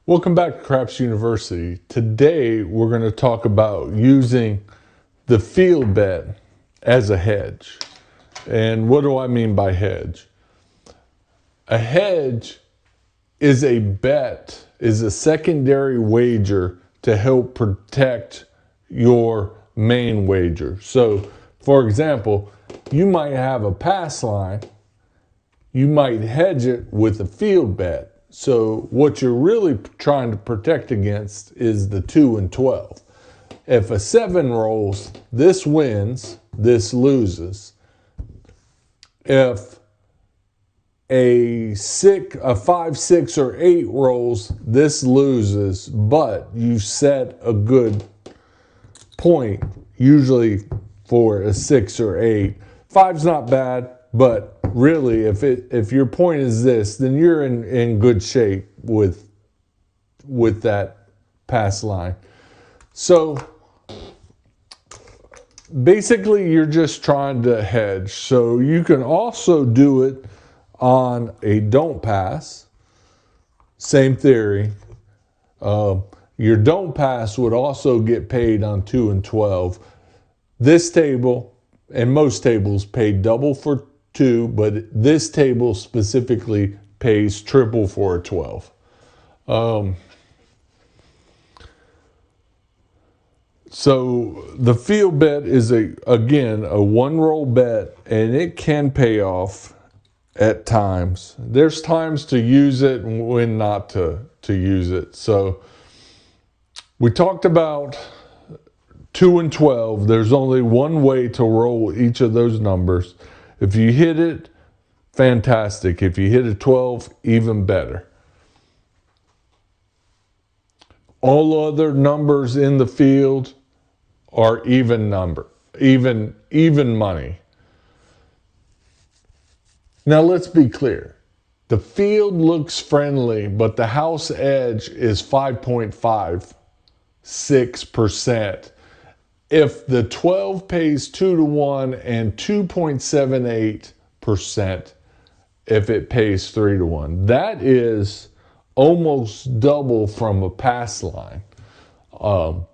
Welcome back to Craps University. Today we're going to talk about using the field bet as a hedge. And what do I mean by hedge? A hedge is a bet, is a secondary wager to help protect your main wager. So, for example, you might have a pass line, you might hedge it with a field bet. So what you're really trying to protect against is the 2 and 12. If a 7 rolls, this wins, this loses. If a 5, 6, or 8 rolls, this loses, but you set a good point, usually for a 6 or 8. 5's not bad, but really, if your point is this, then you're in good shape with that pass line. So basically, you're just trying to hedge. So you can also do it on a don't pass. Same theory. Your don't pass would also get paid on 2 and 12. This table and most tables pay double for 2, but this table specifically pays triple for a 12. So the field bet is again a one roll bet, and it can pay off at times. There's times to use it and when not to use it. So we talked about 2 and 12. There's only one way to roll each of those numbers. If you hit it, fantastic. If you hit a 12, even better. All other numbers in the field are even money. Now let's be clear. The field looks friendly, but the house edge is 5.56%. If the 12 pays 2 to 1 and 2.78% if it pays 3 to 1. That is almost double from a pass line on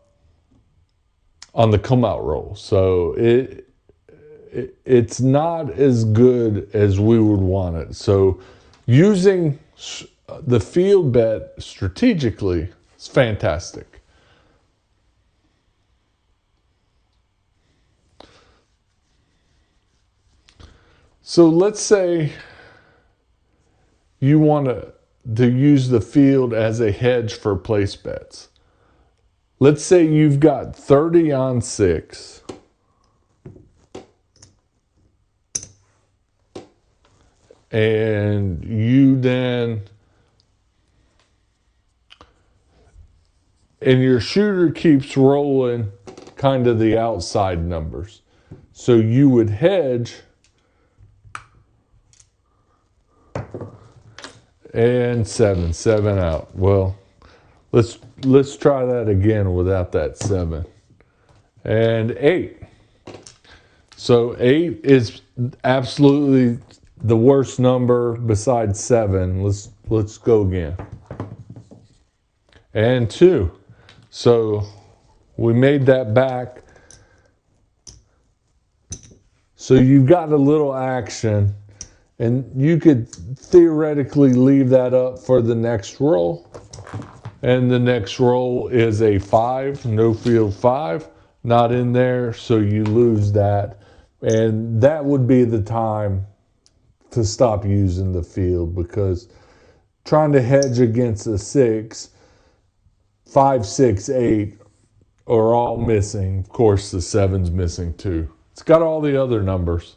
the come out roll. So it's not as good as we would want it. So using the field bet strategically is fantastic. So let's say you want to use the field as a hedge for place bets. Let's say you've got 30 on 6. And your shooter keeps rolling kind of the outside numbers. So you would hedge and 7 out. Well, let's try that again without that 7. And 8. So 8 is absolutely the worst number besides 7. Let's go again. And 2. So we made that back. So you've got a little action. And you could theoretically leave that up for the next roll. And the next roll is a 5, no field 5, not in there, so you lose that. And that would be the time to stop using the field, because trying to hedge against a 6, 5, 6, 8 are all missing. Of course, the 7's missing too. It's got all the other numbers.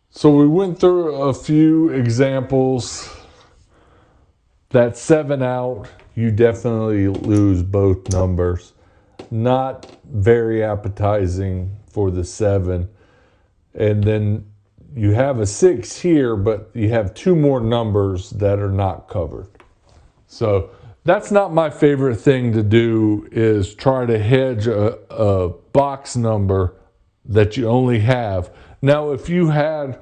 So we went through a few examples. That 7 out, you definitely lose both numbers. Not very appetizing for the 7. And then you have a 6 here, but you have 2 more numbers that are not covered. So that's not my favorite thing to do, is try to hedge a box number that you only have. Now, if you had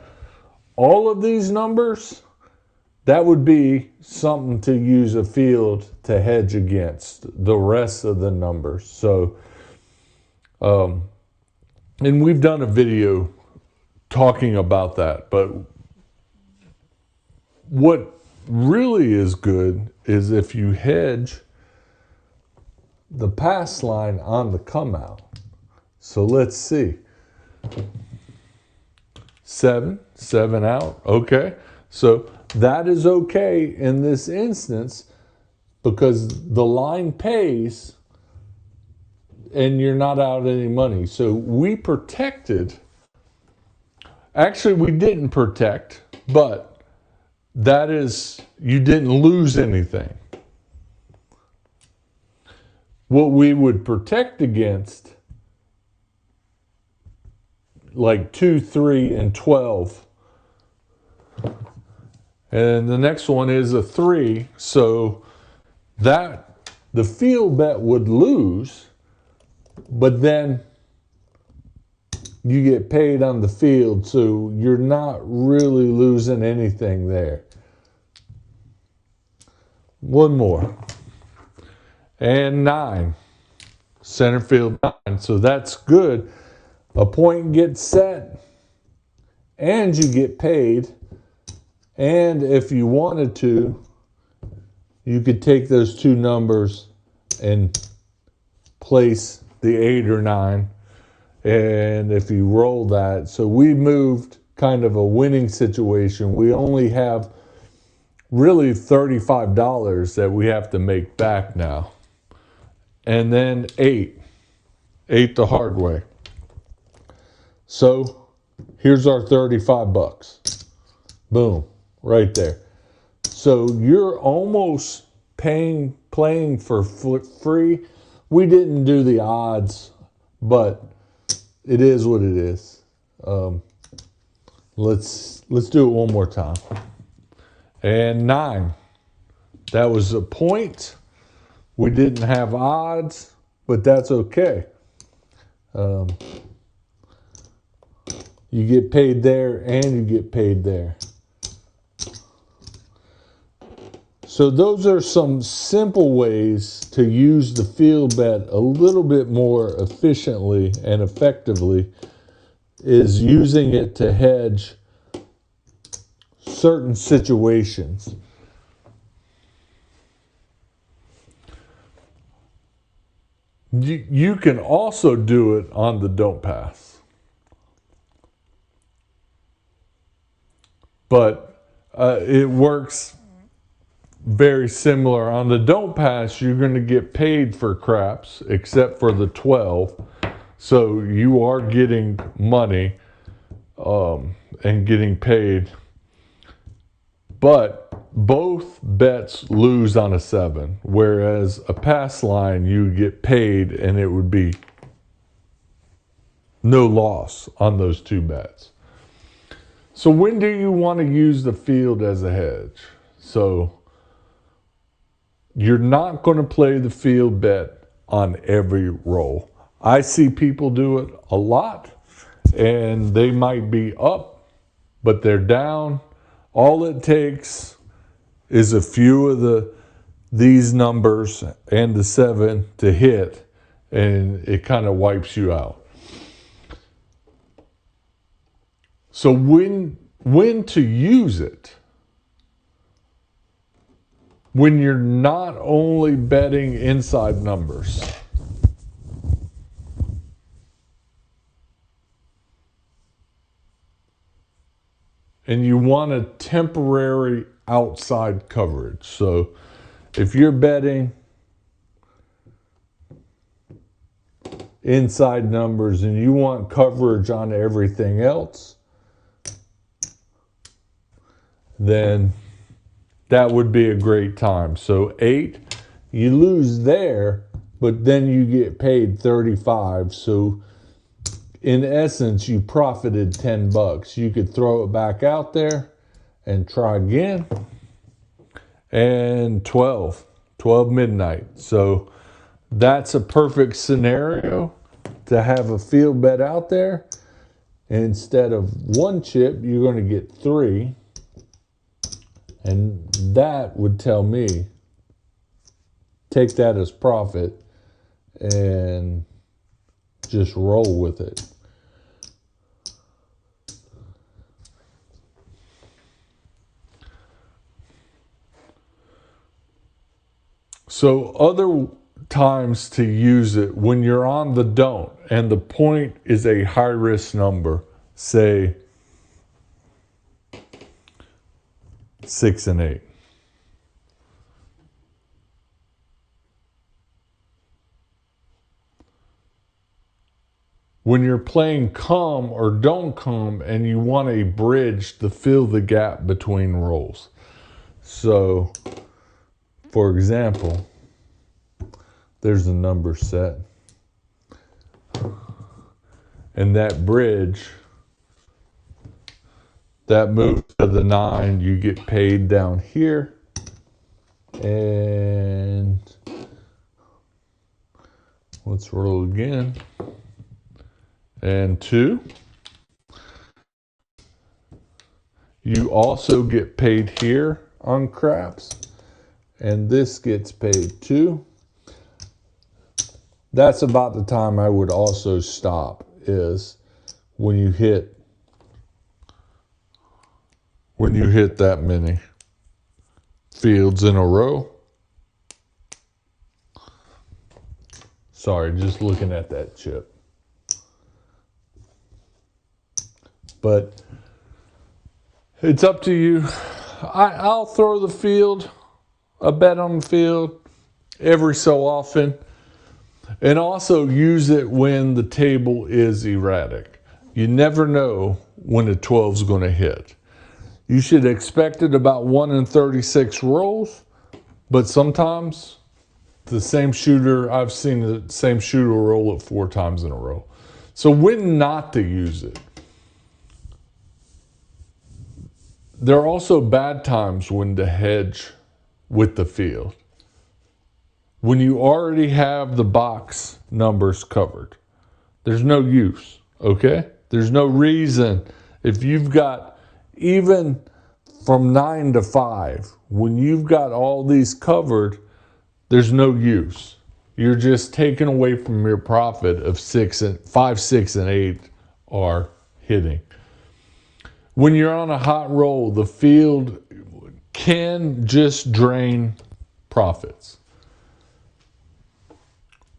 all of these numbers, that would be something to use a field to hedge against the rest of the numbers. So, and we've done a video talking about that, but what really is good is if you hedge the pass line on the come out. So let's see. 7 out. Okay. So that is okay in this instance because the line pays and you're not out any money. So we protected. Actually, we didn't protect, but that is, you didn't lose anything. What we would protect against, like 2, 3, and 12. And the next one is a 3. So that the field bet would lose, but then you get paid on the field, so you're not really losing anything there. One more. And 9. Center field 9. So that's good. A point gets set, and you get paid. And if you wanted to, you could take those two numbers and place the 8 or 9. And if you roll that, so we moved kind of a winning situation. We only have really $35 that we have to make back now. And then 8 the hard way. So here's our 35 bucks. Boom, right there. So you're almost playing for free. We didn't do the odds, but it is what it is. Let's do it one more time. And 9. That was a point. We didn't have odds, but that's okay. You get paid there and you get paid there. So those are some simple ways to use the field bet a little bit more efficiently and effectively, is using it to hedge certain situations. You can also do it on the don't pass. But it works very similar. On the don't pass, you're going to get paid for craps, except for the 12. So you are getting money and getting paid. But both bets lose on a 7, whereas a pass line, you get paid and it would be no loss on those two bets. So when do you want to use the field as a hedge? So you're not going to play the field bet on every roll. I see people do it a lot, and they might be up, but they're down. All it takes is a few of these numbers and the 7 to hit, and it kind of wipes you out. So when to use it? When you're not only betting inside numbers. And you want a temporary outside coverage. So if you're betting inside numbers and you want coverage on everything else, then that would be a great time. So 8, you lose there, but then you get paid 35. So in essence, you profited 10 bucks. You could throw it back out there and try again. And 12 midnight. So that's a perfect scenario to have a field bet out there. Instead of 1 chip, you're going to get 3. And that would tell me, take that as profit and just roll with it. So other times to use it, when you're on the don't and the point is a high risk number, say 6 and 8. When you're playing come or don't come and you want a bridge to fill the gap between rolls. So, for example, there's a number set. And that bridge, that moves to the 9, you get paid down here. And let's roll again. And 2. You also get paid here on craps. And this gets paid too. That's about the time I would also stop, is when you hit that many fields in a row. Sorry, just looking at that chip. But it's up to you. I'll throw the field, a bet on the field every so often. And also use it when the table is erratic. You never know when a 12 is going to hit. You should expect it about 1 in 36 rolls, but sometimes the same shooter, I've seen the same shooter roll it 4 times in a row. So when not to use it. There are also bad times when to hedge with the field. When you already have the box numbers covered, there's no use, okay? There's no reason. If you've got, even from 9 to 5, when you've got all these covered, there's no use. You're just taking away from your profit of 5, 6, and 8 are hitting. When you're on a hot roll, the field can just drain profits.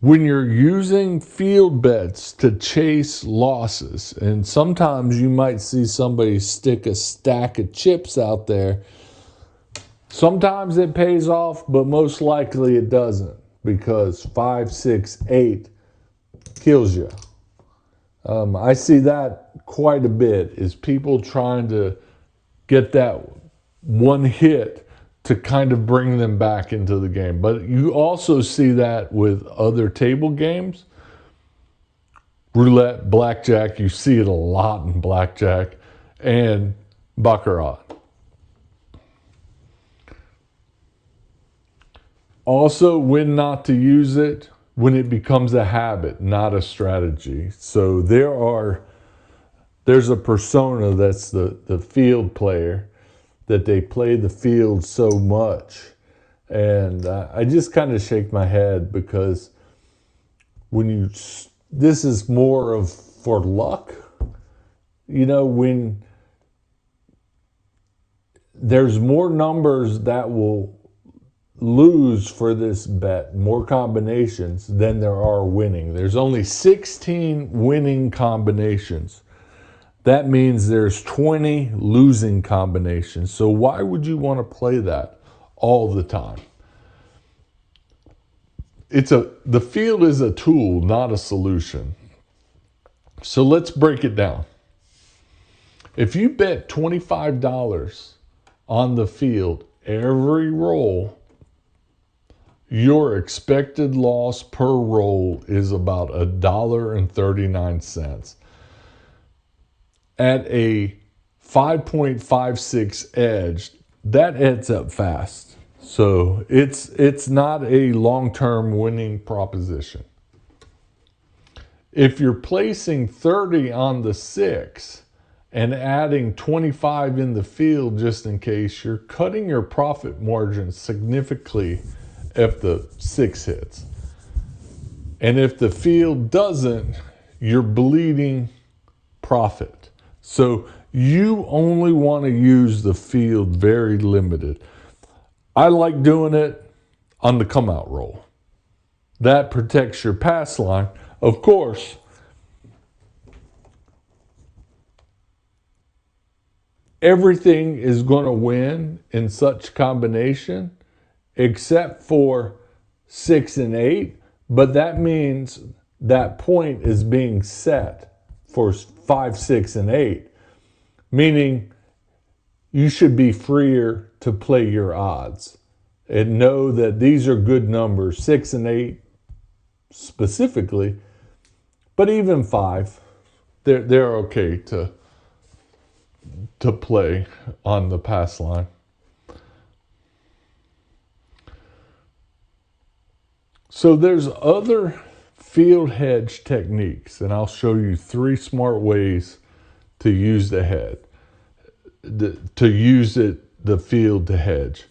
When you're using field bets to chase losses, and sometimes you might see somebody stick a stack of chips out there, sometimes it pays off, but most likely it doesn't, because 5, 6, 8 kills you. I see that quite a bit, is people trying to get that one hit to kind of bring them back into the game. But you also see that with other table games. Roulette, blackjack, you see it a lot in blackjack, and baccarat. Also, when not to use it, when it becomes a habit, not a strategy. So there's a persona that's the field player, that they play the field so much. And I just kind of shake my head, because this is more of for luck. You know, when there's more numbers that will lose for this bet, more combinations than there are winning. There's only 16 winning combinations. That means there's 20 losing combinations. So why would you want to play that all the time? The field is a tool, not a solution. So let's break it down. If you bet $25 on the field every roll, your expected loss per roll is about $1.39. At a 5.56 edge, that adds up fast. So it's not a long-term winning proposition. If you're placing 30 on the 6 and adding 25 in the field just in case, you're cutting your profit margin significantly if the 6 hits. And if the field doesn't, you're bleeding profit. So you only want to use the field very limited. I like doing it on the come out roll. That protects your pass line. Of course, everything is going to win in such combination except for 6 and 8, but that means that point is being set for 5, 6, and 8, meaning you should be freer to play your odds and know that these are good numbers, 6 and 8 specifically, but even 5, they're okay to play on the pass line. So there's other field hedge techniques, and I'll show you 3 smart ways to use the head, to use the field to hedge.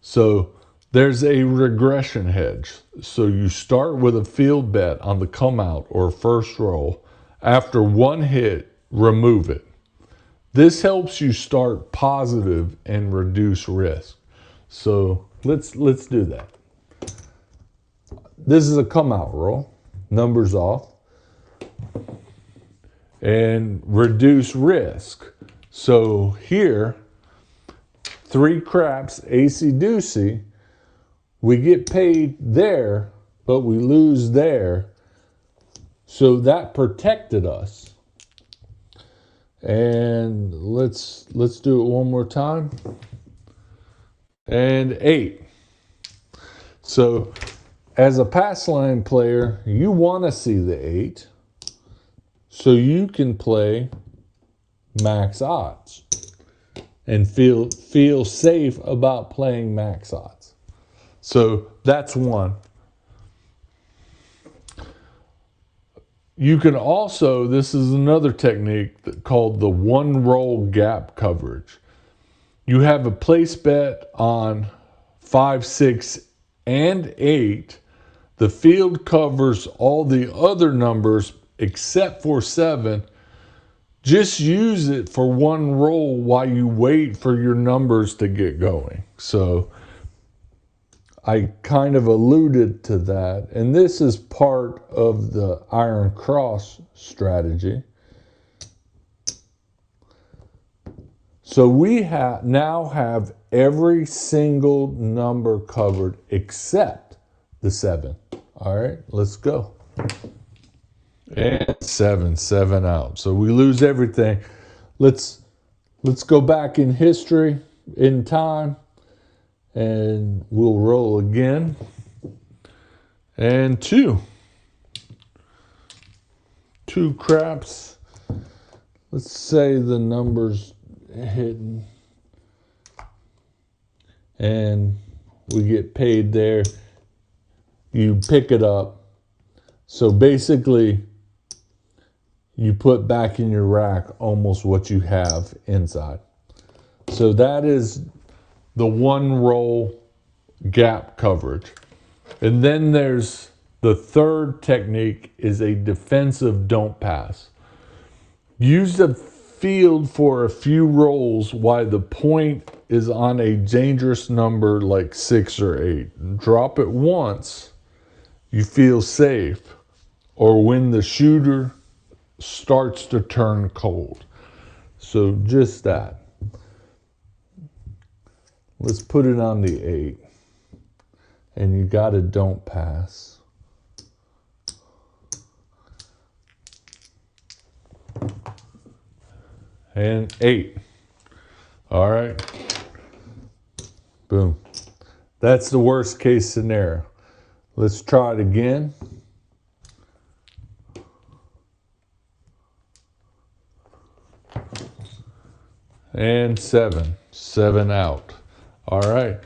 So there's a regression hedge. So you start with a field bet on the come out or first roll. After 1 hit, remove it. This helps you start positive and reduce risk. So let's do that. This is a come out roll, numbers off, and reduce risk. So here, 3 craps, AC doocy, we get paid there, but we lose there. So that protected us. And let's do it one more time. And 8. So as a pass line player, you want to see the 8 so you can play max odds and feel safe about playing max odds. So that's one. You can also, this is another technique called the 1 roll gap coverage. You have a place bet on 5, 6, and 8. The field covers all the other numbers except for 7. Just use it for 1 roll while you wait for your numbers to get going. So I kind of alluded to that. And this is part of the Iron Cross strategy. So we now have every single number covered except the 7. All right, let's go. And 7 out. So we lose everything. Let's go back in history, in time, and we'll roll again. And 2 craps. Let's say the number's hidden, and we get paid there. You pick it up. So basically, you put back in your rack almost what you have inside. So that is the 1 roll gap coverage. And then there's the third technique is a defensive don't pass. Use the field for a few rolls while the point is on a dangerous number like 6 or 8. Drop it once, you feel safe, or when the shooter starts to turn cold. So just that. Let's put it on the 8. And you got to don't pass. And 8. All right. Boom. That's the worst case scenario. Let's try it again. And 7 out. All right.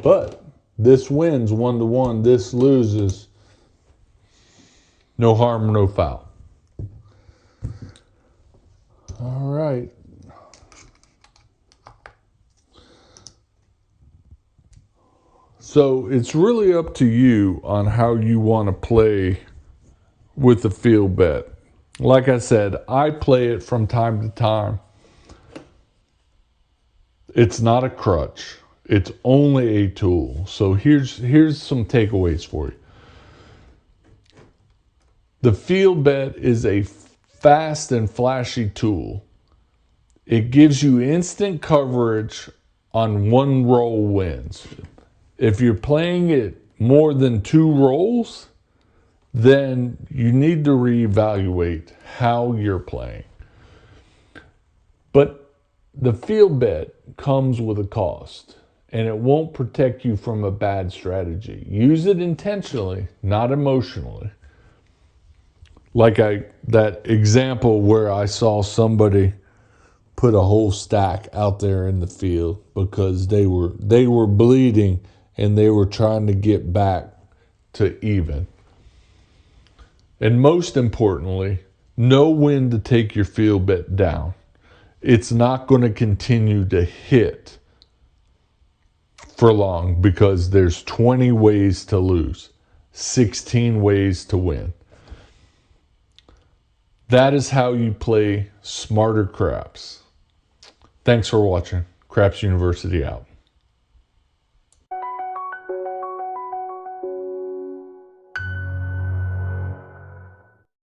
But this wins 1-1. This loses. No harm, no foul. All right. So it's really up to you on how you want to play with the field bet. Like I said, I play it from time to time. It's not a crutch. It's only a tool. So here's some takeaways for you. The field bet is a fast and flashy tool. It gives you instant coverage on one roll wins. If you're playing it more than 2 rolls, then you need to reevaluate how you're playing. But the field bet comes with a cost, and it won't protect you from a bad strategy. Use it intentionally, not emotionally. Like that example where I saw somebody put a whole stack out there in the field because they were bleeding and they were trying to get back to even. And most importantly, know when to take your field bet down. It's not going to continue to hit for long because there's 20 ways to lose, 16 ways to win. That is how you play smarter craps. Thanks for watching. Craps University out.